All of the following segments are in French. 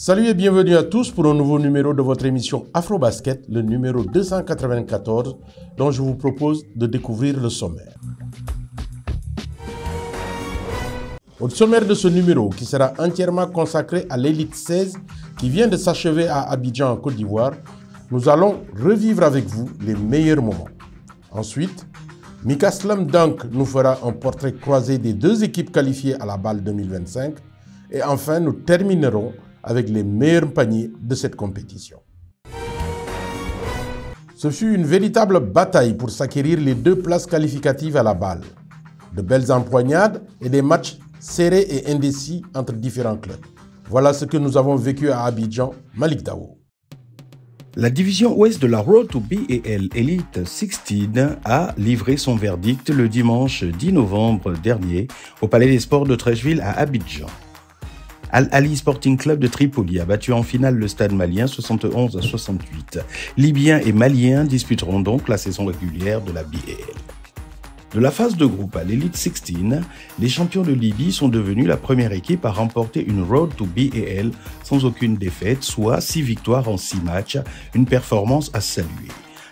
Salut et bienvenue à tous pour un nouveau numéro de votre émission Afrobasket, le numéro 294, dont je vous propose de découvrir le sommaire. Au sommaire de ce numéro, qui sera entièrement consacré à l'élite 16 qui vient de s'achever à Abidjan en Côte d'Ivoire, nous allons revivre avec vous les meilleurs moments. Ensuite, Mika Slam Dunk nous fera un portrait croisé des deux équipes qualifiées à la BAL 2025. Et enfin, nous terminerons avec les meilleurs paniers de cette compétition. Ce fut une véritable bataille pour s'acquérir les deux places qualificatives à la BAL. De belles empoignades et des matchs serrés et indécis entre différents clubs. Voilà ce que nous avons vécu à Abidjan, Malik Daou. La division ouest de la Road to BAL Elite 16 a livré son verdict le dimanche 10 novembre dernier au Palais des Sports de Treichville à Abidjan. Al-Ali Sporting Club de Tripoli a battu en finale le Stade malien 71-68. Libyens et Maliens disputeront donc la saison régulière de la BAL. De la phase de groupe à l'Elite 16, les champions de Libye sont devenus la première équipe à remporter une Road to BAL sans aucune défaite, soit 6 victoires en 6 matchs, une performance à saluer.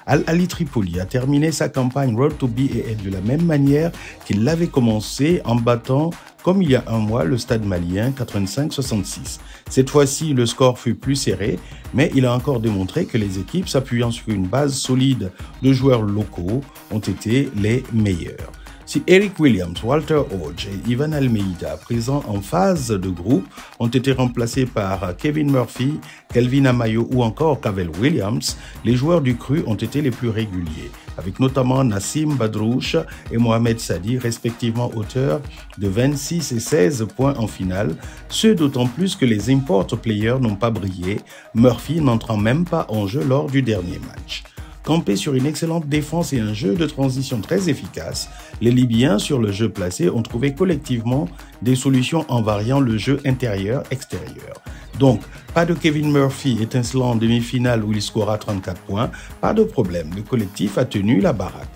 Al-Ali Tripoli a terminé sa campagne Road to BAL de la même manière qu'il l'avait commencé en battant, comme il y a un mois, le Stade malien 85-66. Cette fois-ci, le score fut plus serré, mais il a encore démontré que les équipes s'appuyant sur une base solide de joueurs locaux ont été les meilleures. Si Eric Williams, Walter Hodge et Ivan Almeida, présents en phase de groupe, ont été remplacés par Kevin Murphy, Kelvin Amayo ou encore Cavell Williams, les joueurs du cru ont été les plus réguliers, avec notamment Nassim Badrouche et Mohamed Sadi, respectivement auteurs de 26 et 16 points en finale, ce d'autant plus que les import players n'ont pas brillé, Murphy n'entrant même pas en jeu lors du dernier match. Campés sur une excellente défense et un jeu de transition très efficace, les Libyens sur le jeu placé ont trouvé collectivement des solutions en variant le jeu intérieur-extérieur. Donc, pas de Kevin Murphy étincelant en demi-finale où il scora 34 points, pas de problème, le collectif a tenu la baraque.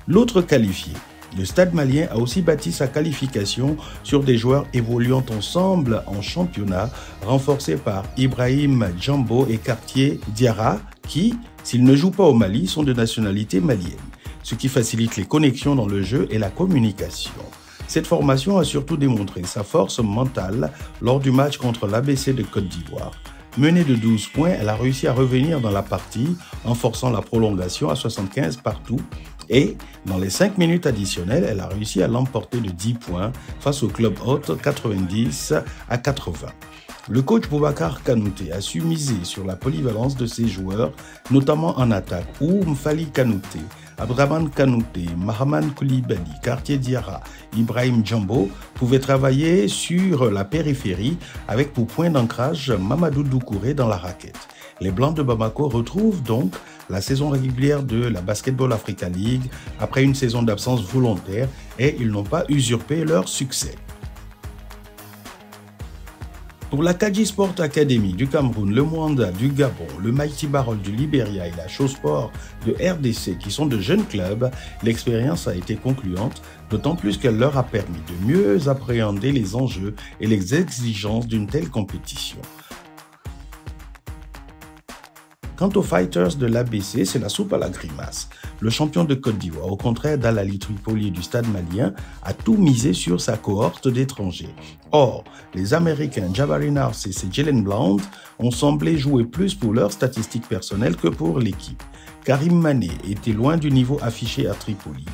L'autre qualifié, le Stade malien a aussi bâti sa qualification sur des joueurs évoluant ensemble en championnat, renforcés par Ibrahim Djambo et Cartier Diarra, qui, s'ils ne jouent pas au Mali, sont de nationalité malienne, ce qui facilite les connexions dans le jeu et la communication. Cette formation a surtout démontré sa force mentale lors du match contre l'ABC de Côte d'Ivoire. Menée de 12 points, elle a réussi à revenir dans la partie en forçant la prolongation à 75 partout et, dans les 5 minutes additionnelles, elle a réussi à l'emporter de 10 points face au club hôte 90-80. Le coach Boubacar Kanouté a su miser sur la polyvalence de ses joueurs, notamment en attaque, où Mfali Kanouté, Abdraman Kanouté, Mahaman Koulibaly, Cartier Diarra, Ibrahim Djambo pouvaient travailler sur la périphérie avec pour point d'ancrage Mamadou Doucouré dans la raquette. Les Blancs de Bamako retrouvent donc la saison régulière de la Basketball Africa League après une saison d'absence volontaire et ils n'ont pas usurpé leur succès. Pour la Kadji Sport Academy du Cameroun, le Mwanda du Gabon, le Mighty Barol du Libéria et la Chausport de RDC qui sont de jeunes clubs, l'expérience a été concluante, d'autant plus qu'elle leur a permis de mieux appréhender les enjeux et les exigences d'une telle compétition. Quant aux Fighters de l'ABC, c'est la soupe à la grimace. Le champion de Côte d'Ivoire, au contraire d'Al-Ali Tripoli du Stade malien, a tout misé sur sa cohorte d'étrangers. Or, les Américains Jabari Narcisse et Jalen Blount ont semblé jouer plus pour leurs statistiques personnelles que pour l'équipe. Karim Mané était loin du niveau affiché à Tripoli.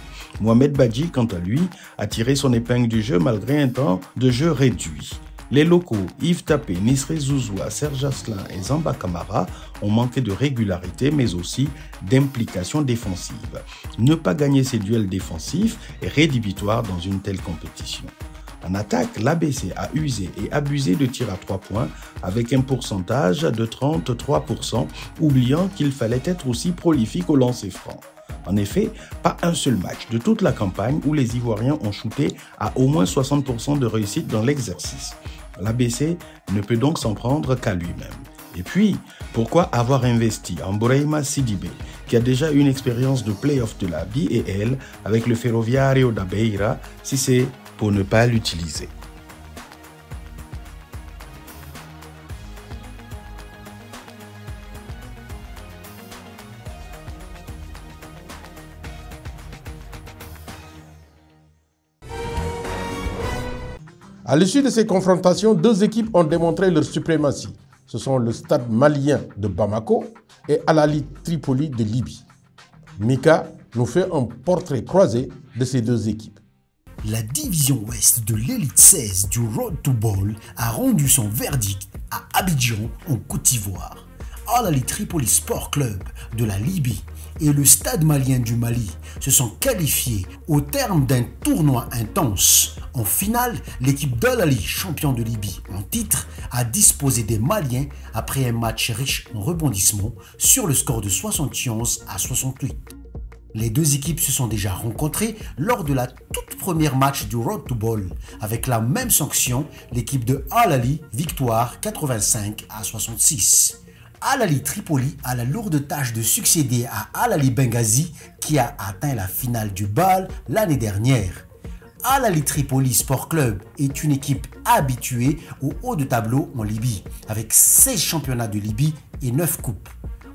Mohamed Badji, quant à lui, a tiré son épingle du jeu malgré un temps de jeu réduit. Les locaux Yves Tapé, Nisré Zouzoua, Serge Asselin et Zamba Kamara ont manqué de régularité mais aussi d'implication défensive. Ne pas gagner ces duels défensifs est rédhibitoire dans une telle compétition. En attaque, l'ABC a usé et abusé de tirs à 3 points avec un pourcentage de 33%, oubliant qu'il fallait être aussi prolifique au lancer franc. En effet, pas un seul match de toute la campagne où les Ivoiriens ont shooté à au moins 60% de réussite dans l'exercice. L'ABC ne peut donc s'en prendre qu'à lui-même. Et puis, pourquoi avoir investi en Boreima Sidibé, qui a déjà une expérience de play-off de la BAL avec le Ferroviario da Beira, si c'est pour ne pas l'utiliser? À l'issue de ces confrontations, deux équipes ont démontré leur suprématie. Ce sont le Stade malien de Bamako et Al Ahly Tripoli de Libye. Mika nous fait un portrait croisé de ces deux équipes. La division ouest de l'élite 16 du Road to Ball a rendu son verdict à Abidjan en Côte d'Ivoire. Al Ahly Tripoli Sport Club de la Libye et le Stade malien du Mali se sont qualifiés au terme d'un tournoi intense. En finale, l'équipe d'Al Ahly, champion de Libye en titre, a disposé des Maliens après un match riche en rebondissements sur le score de 71-68. Les deux équipes se sont déjà rencontrées lors de la toute première match du Road to Ball. Avec la même sanction, l'équipe de Al Ahly, victoire 85-66. Al Ahly Tripoli a la lourde tâche de succéder à Al Ahly Benghazi qui a atteint la finale du BAL l'année dernière. Al Ahly Tripoli Sport Club est une équipe habituée au haut de tableau en Libye, avec 16 championnats de Libye et 9 coupes.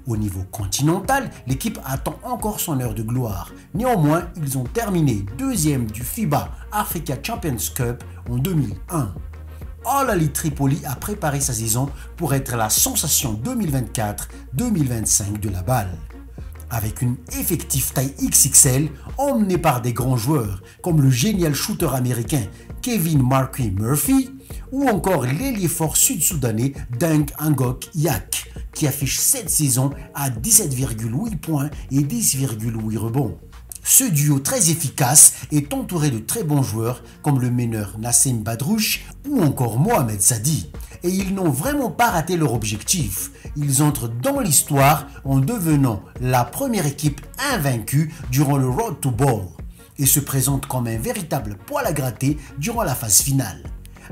Au niveau continental, l'équipe attend encore son heure de gloire. Néanmoins, ils ont terminé deuxième du FIBA Africa Champions Cup en 2001. Al Ahly Tripoli a préparé sa saison pour être la sensation 2024-2025 de la balle. Avec une effectif taille XXL emmené par des grands joueurs comme le génial shooter américain Kevin Marquis Murphy ou encore l'ailier fort sud-soudanais Deng Angok Yak qui affiche cette saison à 17,8 points et 10,8 rebonds. Ce duo très efficace est entouré de très bons joueurs comme le meneur Nassim Badrouche ou encore Mohamed Sadi. Et ils n'ont vraiment pas raté leur objectif. Ils entrent dans l'histoire en devenant la première équipe invaincue durant le Road to Ball et se présentent comme un véritable poil à gratter durant la phase finale.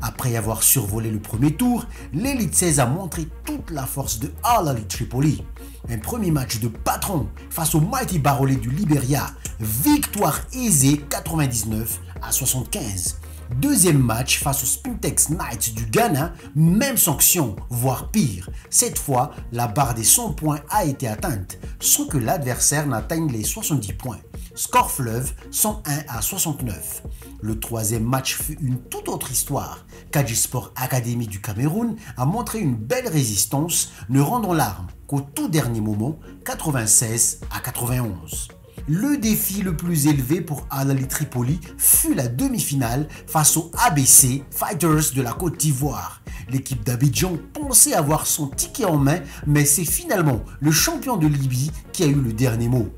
Après avoir survolé le premier tour, l'élite 16 a montré toute la force de Al Ahly Tripoli. Un premier match de patron face au Mighty Barolé du Libéria, victoire aisée 99-75. Deuxième match face aux Spintex Knights du Ghana, même sanction, voire pire. Cette fois, la barre des 100 points a été atteinte, sans que l'adversaire n'atteigne les 70 points. Score fleuve 101-69. Le troisième match fut une toute autre histoire. Kadji Sport Academy du Cameroun a montré une belle résistance, ne rendant l'arme qu'au tout dernier moment, 96-91. Le défi le plus élevé pour Al Ahly Tripoli fut la demi-finale face aux ABC Fighters de la Côte d'Ivoire. L'équipe d'Abidjan pensait avoir son ticket en main, mais c'est finalement le champion de Libye qui a eu le dernier mot.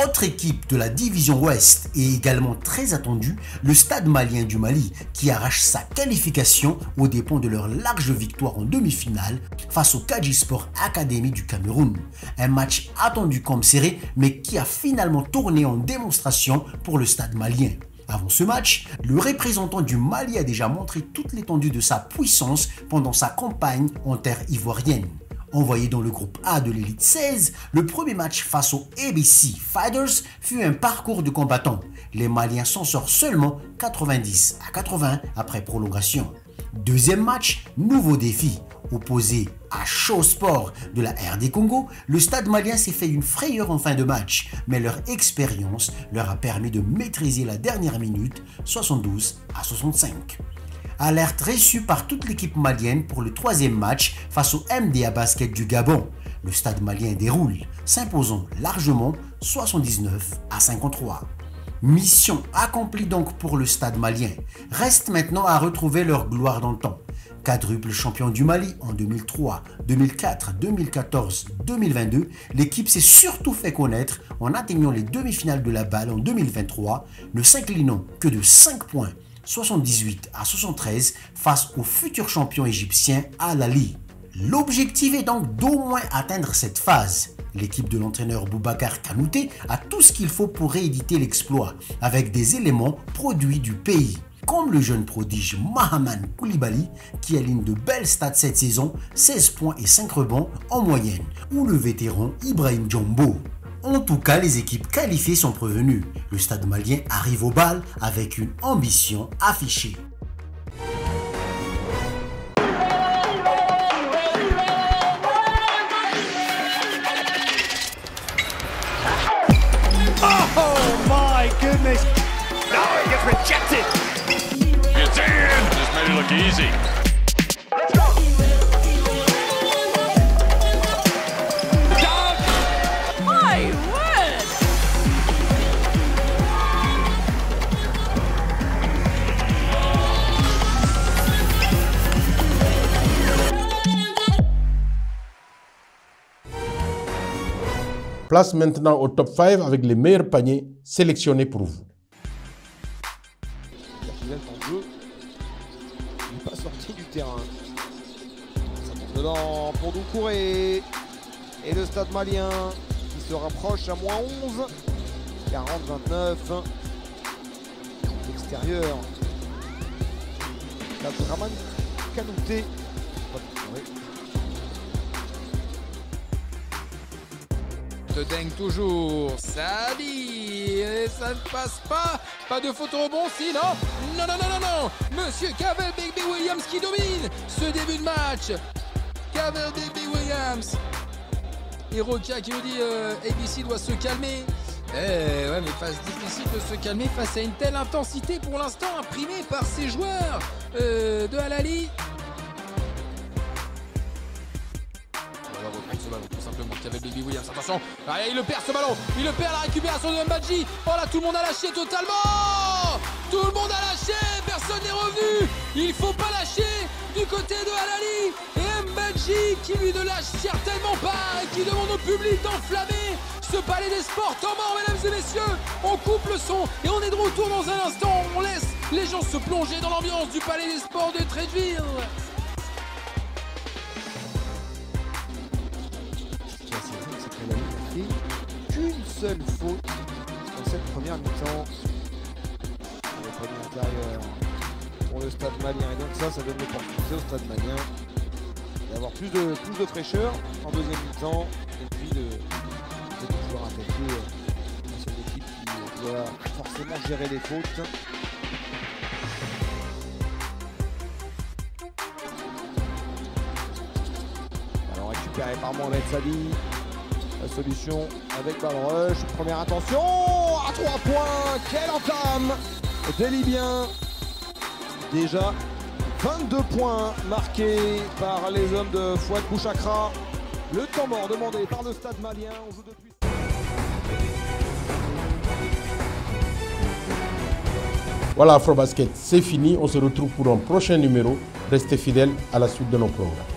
Autre équipe de la division ouest et également très attendue, le Stade malien du Mali qui arrache sa qualification aux dépens de leur large victoire en demi-finale face au Kadji Sport Academy du Cameroun. Un match attendu comme serré mais qui a finalement tourné en démonstration pour le Stade malien. Avant ce match, le représentant du Mali a déjà montré toute l'étendue de sa puissance pendant sa campagne en terre ivoirienne. Envoyé dans le groupe A de l'élite 16, le premier match face aux ABC Fighters fut un parcours de combattants. Les Maliens s'en sortent seulement 90-80 après prolongation. Deuxième match, nouveau défi. Opposé à Show Sport de la RD Congo, le Stade malien s'est fait une frayeur en fin de match, mais leur expérience leur a permis de maîtriser la dernière minute 72-65. Alerte reçue par toute l'équipe malienne pour le troisième match face au MDA Basket du Gabon. Le Stade malien déroule, s'imposant largement 79-53. Mission accomplie donc pour le Stade malien. Reste maintenant à retrouver leur gloire d'antan. Quadruple champion du Mali en 2003, 2004, 2014, 2022, l'équipe s'est surtout fait connaître en atteignant les demi-finales de la BAL en 2023, ne s'inclinant que de 5 points. 78-73 face au futur champion égyptien Al Ahly. L'objectif est donc d'au moins atteindre cette phase. L'équipe de l'entraîneur Boubacar Kanouté a tout ce qu'il faut pour rééditer l'exploit, avec des éléments produits du pays, comme le jeune prodige Mahaman Koulibaly qui aligne de belles stats cette saison, 16 points et 5 rebonds en moyenne, ou le vétéran Ibrahim Djombo. En tout cas, les équipes qualifiées sont prévenues. Le Stade malien arrive au bal avec une ambition affichée. Oh my goodness! No, it gets rejected. It's in. Just made it look easy. Place maintenant au top 5 avec les meilleurs paniers sélectionnés pour vous. La en jeu. Il n'est pas sorti du terrain. Ça monte dedans pour Doucouré. Et le Stade Malien qui se rapproche à moins 11. 40-29. L'extérieur. Abdraman Kanouté. De Deng toujours, Sadi, et ça ne passe pas, pas de photo rebond, si non, non, Monsieur Cavell Baby Williams qui domine ce début de match, Cavell Baby Williams, et Roca qui nous dit ABC doit se calmer, ouais mais phase difficile de se calmer face à une telle intensité pour l'instant imprimée par ces joueurs de Al-Ahly. Ce ballon tout simplement qui avait Baby Williams, attention, allez, il le perd ce ballon, il le perd, la récupération de Mbadji, oh là tout le monde a lâché totalement, tout le monde a lâché, personne n'est revenu, il faut pas lâcher du côté de Al-Ahly, et Mbadji qui lui ne lâche certainement pas, et qui demande au public d'enflammer ce palais des sports temps mort, mesdames et messieurs, on coupe le son et on est de retour dans un instant, on laisse les gens se plonger dans l'ambiance du palais des sports de Treichville. Qu'une seule faute dans cette première mi-temps. Le premier intérieur pour le Stade Malien. Et donc ça donne l'opportunité au Stade Malien d'avoir plus de fraîcheur en deuxième mi-temps. Et puis de pouvoir attaquer cette équipe qui doit forcément gérer les fautes. Alors récupéré par Mohamed Sadi. La solution avec ballon rush, première intention, à 3 points, quelle entame des Libyens. Déjà 22 points marqués par les hommes de Fouad Bouchakra. Le temps mort demandé par le Stade Malien. On joue depuis... Voilà, Afrobasket, c'est fini. On se retrouve pour un prochain numéro. Restez fidèles à la suite de nos programmes.